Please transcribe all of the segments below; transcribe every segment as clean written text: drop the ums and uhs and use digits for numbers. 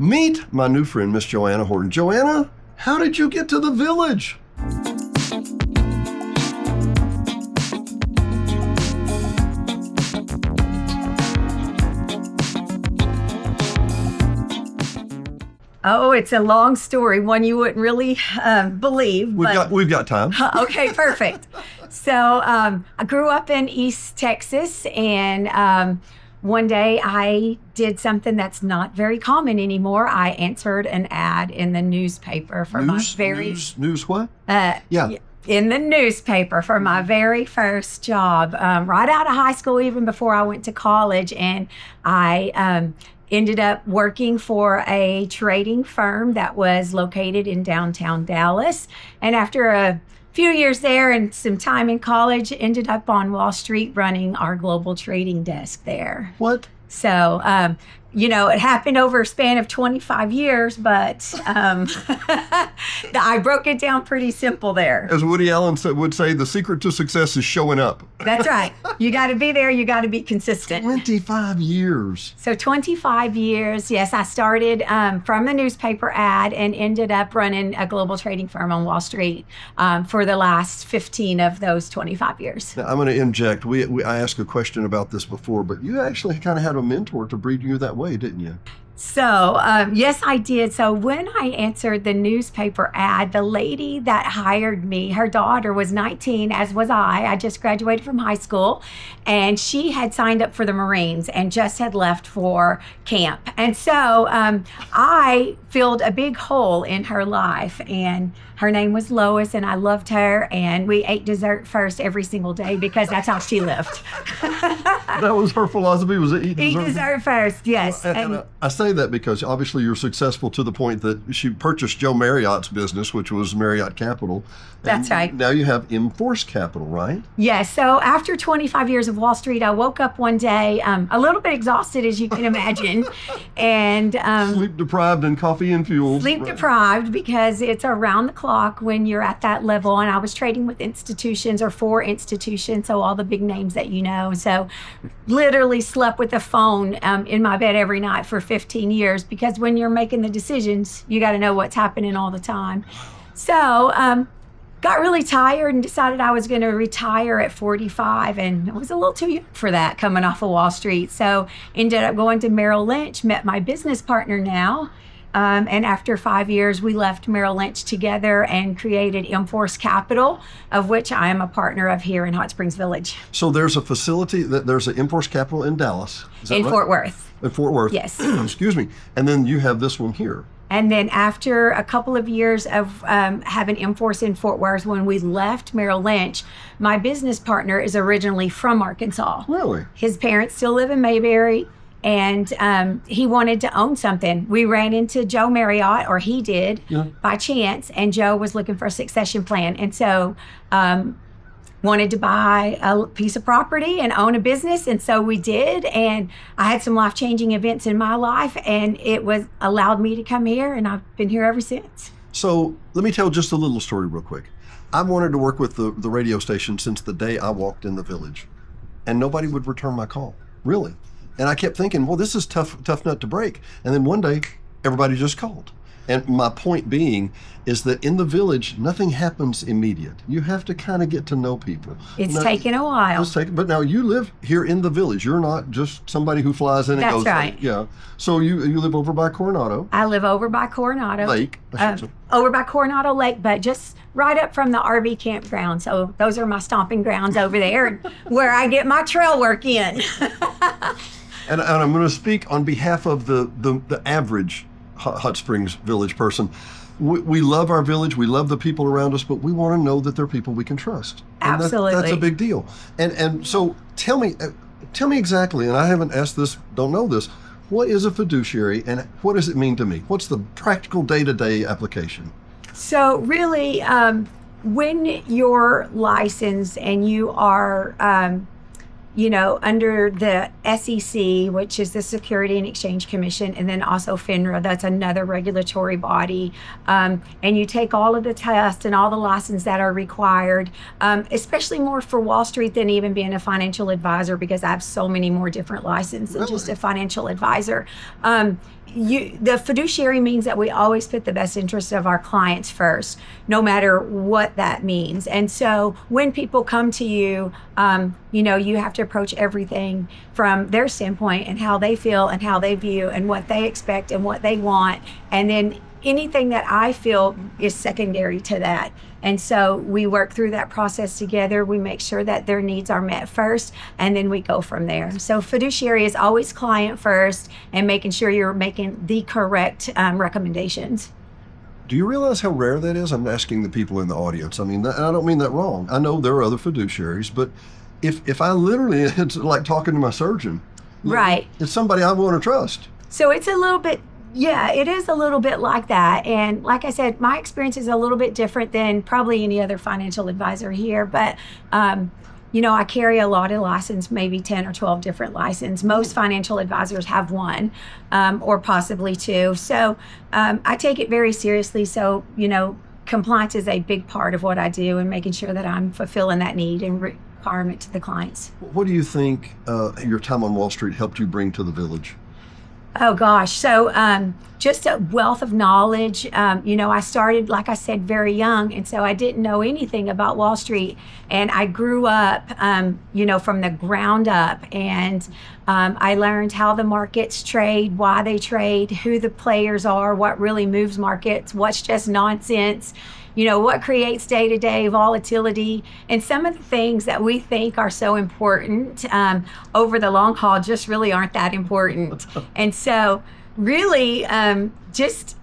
Meet my new friend, Miss Joanna Horton. Joanna, how did you get to the village? Oh, it's a long story, one you wouldn't really believe. We've got time. Okay, perfect. So I grew up in East Texas, and one day I did something that's not very common anymore. I answered an ad in the newspaper for News what? In the newspaper for my very first job, right out of high school, even before I went to college. And I ended up working for a trading firm that was located in downtown Dallas. And after a few years there and some time in college, ended up on Wall Street running our global trading desk there. What? So, it happened over a span of 25 years, but I broke it down pretty simple there. As Woody Allen would say, the secret to success is showing up. That's right. You got to be there. You got to be consistent. 25 years. So 25 years, yes. I started from a newspaper ad and ended up running a global trading firm on Wall Street for the last 15 of those 25 years. Now, I'm going to inject. I asked a question about this before, but you actually kind of had a mentor to breed you that way, didn't you? So, yes, I did. So when I answered the newspaper ad, the lady that hired me, her daughter was 19, as was I. I just graduated from high school, and she had signed up for the Marines and just had left for camp. And so I filled a big hole in her life, and her name was Lois, and I loved her, and we ate dessert first every single day because that's how she lived. That was her philosophy, was it eat dessert first, yes. And I say that because obviously you're successful to the point that she purchased Joe Marriott's business, which was Marriott Capital. That's right. Now you have Mforce Capital, right? Yes. So after 25 years of Wall Street, I woke up one day a little bit exhausted, as you can imagine, and sleep deprived and coffee infused. Sleep deprived because it's around the clock when you're at that level. And I was trading with institutions or for institutions, so all the big names that you know. So literally slept with a phone in my bed every night for 15 years because when you're making the decisions, you got to know what's happening all the time. So got really tired and decided I was going to retire at 45, and I was a little too young for that coming off of Wall Street. So ended up going to Merrill Lynch, met my business partner now. And after 5 years, we left Merrill Lynch together and created Mforce Capital, of which I am a partner of here in Hot Springs Village. So there's a facility, there's an Mforce Capital in Dallas. Is that in right? Fort Worth. In Fort Worth. Yes. Excuse me. And then you have this one here. And then after a couple of years of having Mforce in Fort Worth, when we left Merrill Lynch, my business partner is originally from Arkansas. Really? His parents still live in Mayberry. And he wanted to own something. We ran into Joe Marriott, or he did, by chance, and Joe was looking for a succession plan. And so wanted to buy a piece of property and own a business, and so we did. And I had some life-changing events in my life, and it was allowed me to come here, and I've been here ever since. So let me tell just a little story real quick. I've wanted to work with the radio station since the day I walked in the village, and nobody would return my call, really. And I kept thinking, well, this is tough nut to break. And then one day, everybody just called. And my point being is that in the village, nothing happens immediate. You have to kind of get to know people. It's taken a while. But now you live here in the village. You're not just somebody who flies in and goes. That's right. Yeah. So you live over by Coronado. I live over by Coronado. Lake. Over by Coronado Lake, but just right up from the RV campground. So those are my stomping grounds over there where I get my trail work in. And I'm going to speak on behalf of the average Hot Springs Village person. We love our village. We love the people around us, but we want to know that they're people we can trust. And absolutely. That's a big deal. And so tell me exactly, and I haven't asked this, don't know this, what is a fiduciary and what does it mean to me? What's the practical day-to-day application? So really, when you're licensed and you are under the SEC, which is the Security and Exchange Commission, and then also FINRA, that's another regulatory body. And you take all of the tests and all the licenses that are required, especially more for Wall Street than even being a financial advisor, because I have so many more different licenses than just a financial advisor. the fiduciary means that we always put the best interest of our clients first, no matter what that means. And so when people come to you, you have to approach everything from their standpoint and how they feel and how they view and what they expect and what they want. And then anything that I feel is secondary to that. And so we work through that process together. We make sure that their needs are met first, and then we go from there. So fiduciary is always client first and making sure you're making the correct recommendations. Do you realize how rare that is? I'm asking the people in the audience. I mean, and I don't mean that wrong. I know there are other fiduciaries, but if I literally, it's like talking to my surgeon. Right. It's somebody I want to trust. So it's a little bit, yeah, it is a little bit like that. And like I said, my experience is a little bit different than probably any other financial advisor here. But, I carry a lot of license, maybe 10 or 12 different licenses. Most financial advisors have one or possibly two. So I take it very seriously. So, compliance is a big part of what I do and making sure that I'm fulfilling that need and requirement to the clients. What do you think your time on Wall Street helped you bring to the village? Oh gosh. So just a wealth of knowledge. I started, like I said, very young. And so I didn't know anything about Wall Street. And I grew up, from the ground up. And I learned how the markets trade, why they trade, who the players are, what really moves markets, what's just nonsense. What creates day-to-day volatility, and some of the things that we think are so important over the long haul just really aren't that important. And so really just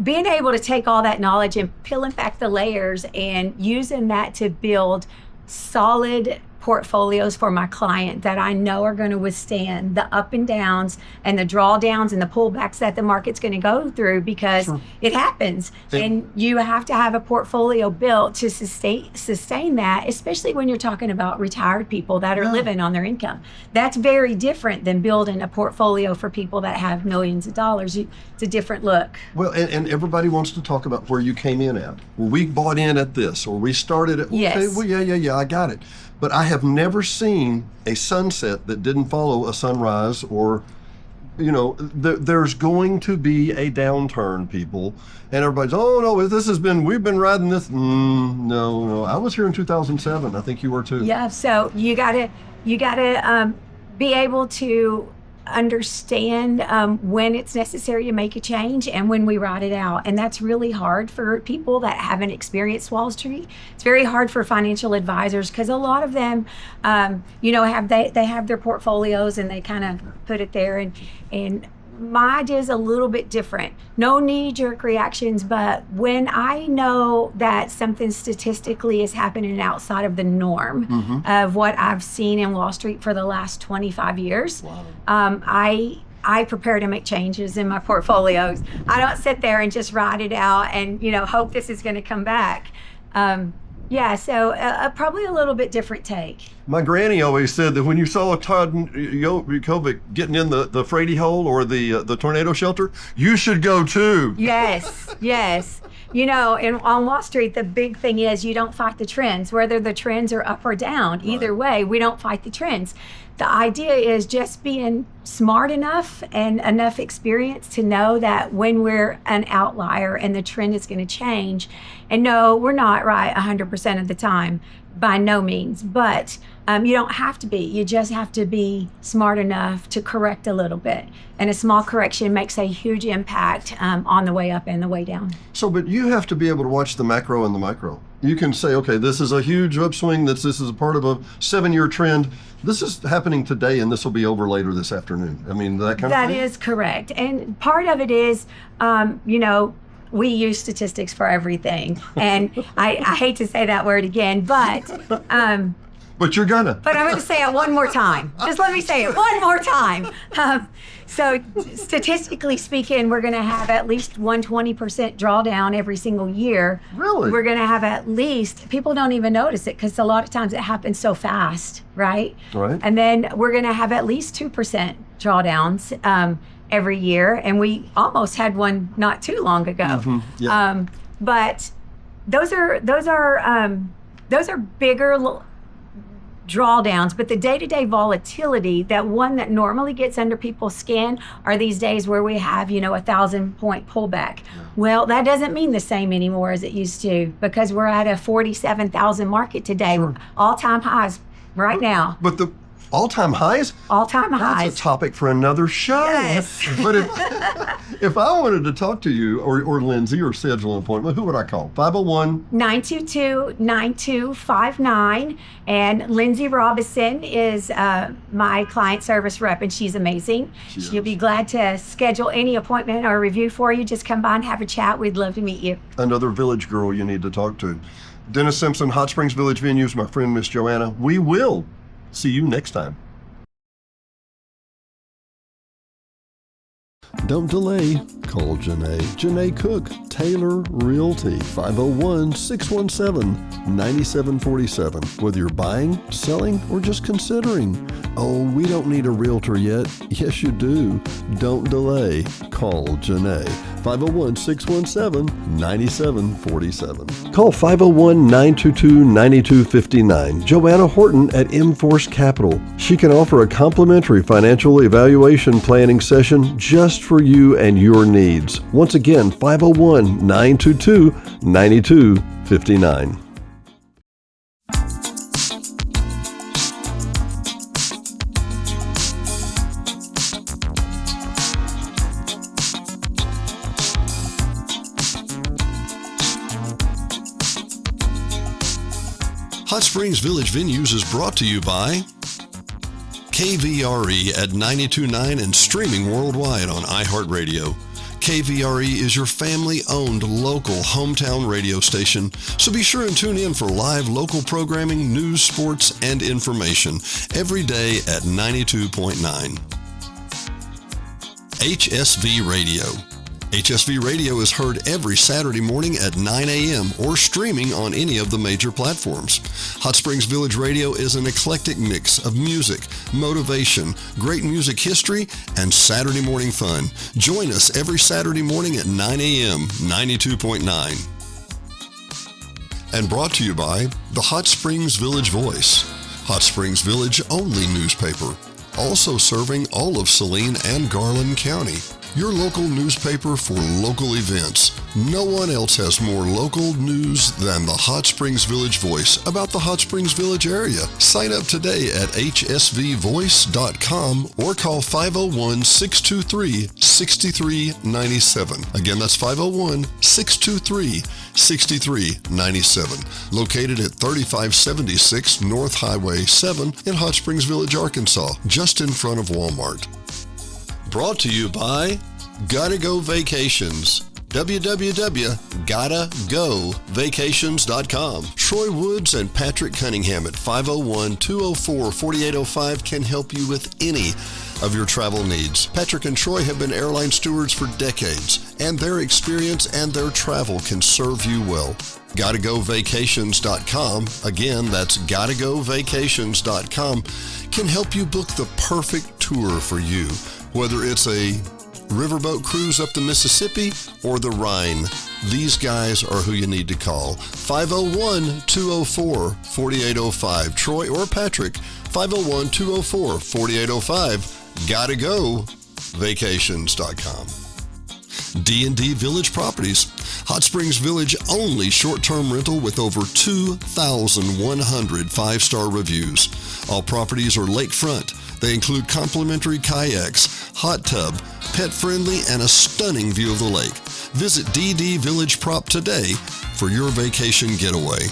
being able to take all that knowledge and peeling back the layers and using that to build solid portfolios for my client that I know are going to withstand the up and downs and the drawdowns and the pullbacks that the market's going to go through, because Sure. It happens. And you have to have a portfolio built to sustain that, especially when you're talking about retired people that are living on their income. That's very different than building a portfolio for people that have millions of dollars. It's a different look. Well, and everybody wants to talk about where you came in at. Well, we bought in at this, or we started at, Yes. okay, well, yeah, I got it. But I have never seen a sunset that didn't follow a sunrise, or, there's going to be a downturn, people. And everybody's, oh no, we've been riding this. No. I was here in 2007. I think you were too. Yeah, so you gotta be able to understand when it's necessary to make a change and when we ride it out. And that's really hard for people that haven't experienced Wall Street. It's very hard for financial advisors because a lot of them, they have their portfolios and they kind of put it there. And my idea is a little bit different. No knee-jerk reactions, but when I know that something statistically is happening outside of the norm of what I've seen in Wall Street for the last 25 years, I prepare to make changes in my portfolios. I don't sit there and just ride it out and hope this is going to come back. So probably a little bit different take. My granny always said that when you saw a Todd Jokovic getting in the Frady hole or the tornado shelter, you should go too. Yes. On Wall Street, the big thing is you don't fight the trends, whether the trends are up or down. Either way, we don't fight the trends. The idea is just being smart enough and enough experience to know that when we're an outlier and the trend is going to change, and no, we're not right 100% of the time, by no means, but you don't have to be. You just have to be smart enough to correct a little bit. And a small correction makes a huge impact on the way up and the way down. So, but you have to be able to watch the macro and the micro. You can say, okay, this is a huge upswing. This is a part of a 7-year trend. This is happening today, and this will be over later this afternoon. I mean, that kind of thing? That is correct. And part of it is, we use statistics for everything. And I hate to say that word again, but... but you're gonna. But I'm going to say it one more time. Just let me say it one more time. So statistically speaking, we're going to have at least 120% drawdown every single year. Really? We're going to have at least, people don't even notice it because a lot of times it happens so fast, right? Right. And then we're going to have at least 2% drawdowns every year. And we almost had one not too long ago. Yeah. drawdowns, but the day-to-day volatility, that one that normally gets under people's skin, are these days where we have, 1,000-point pullback. Well, that doesn't mean the same anymore as it used to, because we're at a 47,000 market today, all-time highs right now. But the all-time highs? All-time highs. That's a topic for another show. Yes. But if I wanted to talk to you or Lindsay or schedule an appointment, who would I call? 501? 922-9259. And Lindsay Robinson is my client service rep, and she's amazing. She'll be glad to schedule any appointment or review for you. Just come by and have a chat. We'd love to meet you. Another village girl you need to talk to. Dennis Simpson, Hot Springs Village Venues, my friend Miss Joanna. We will see you next time. Don't delay. Call Janae. Janae Cook, Taylor Realty, 501-617-9747. Whether you're buying, selling, or just considering. Oh, we don't need a realtor yet. Yes, you do. Don't delay. Call Janae. 501-617-9747. Call 501-922-9259. Joanna Horton at Mforce Capital. She can offer a complimentary financial evaluation planning session just for you and your needs. Once again, 501-922-9259. Hot Springs Village Venues is brought to you by KVRE at 92.9 and streaming worldwide on iHeartRadio. KVRE is your family-owned local hometown radio station, so be sure and tune in for live local programming, news, sports, and information every day at 92.9. HSV Radio. HSV Radio is heard every Saturday morning at 9 a.m. or streaming on any of the major platforms. Hot Springs Village Radio is an eclectic mix of music, motivation, great music history, and Saturday morning fun. Join us every Saturday morning at 9 a.m., 92.9. And brought to you by the Hot Springs Village Voice, Hot Springs Village only newspaper, also serving all of Saline and Garland County. Your local newspaper for local events. No one else has more local news than the Hot Springs Village Voice about the Hot Springs Village area. Sign up today at hsvvoice.com or call 501-623-6397. Again, that's 501-623-6397. Located at 3576 North Highway 7 in Hot Springs Village, Arkansas, just in front of Walmart. Brought to you by Gotta Go Vacations. www.gottagovacations.com. Troy Woods and Patrick Cunningham at 501-204-4805 can help you with any of your travel needs. Patrick and Troy have been airline stewards for decades, and their experience and their travel can serve you well. GottaGoVacations.com, again, that's GottaGoVacations.com, can help you book the perfect tour for you. Whether it's a riverboat cruise up the Mississippi or the Rhine, these guys are who you need to call. 501-204-4805. Troy or Patrick, 501-204-4805. GottaGoVacations.com. D&D Village Properties. Hot Springs Village only short-term rental with over 2,100 five-star reviews. All properties are lakefront. They include complimentary kayaks, hot tub, pet-friendly, and a stunning view of the lake. Visit DD Village Prop today for your vacation getaway.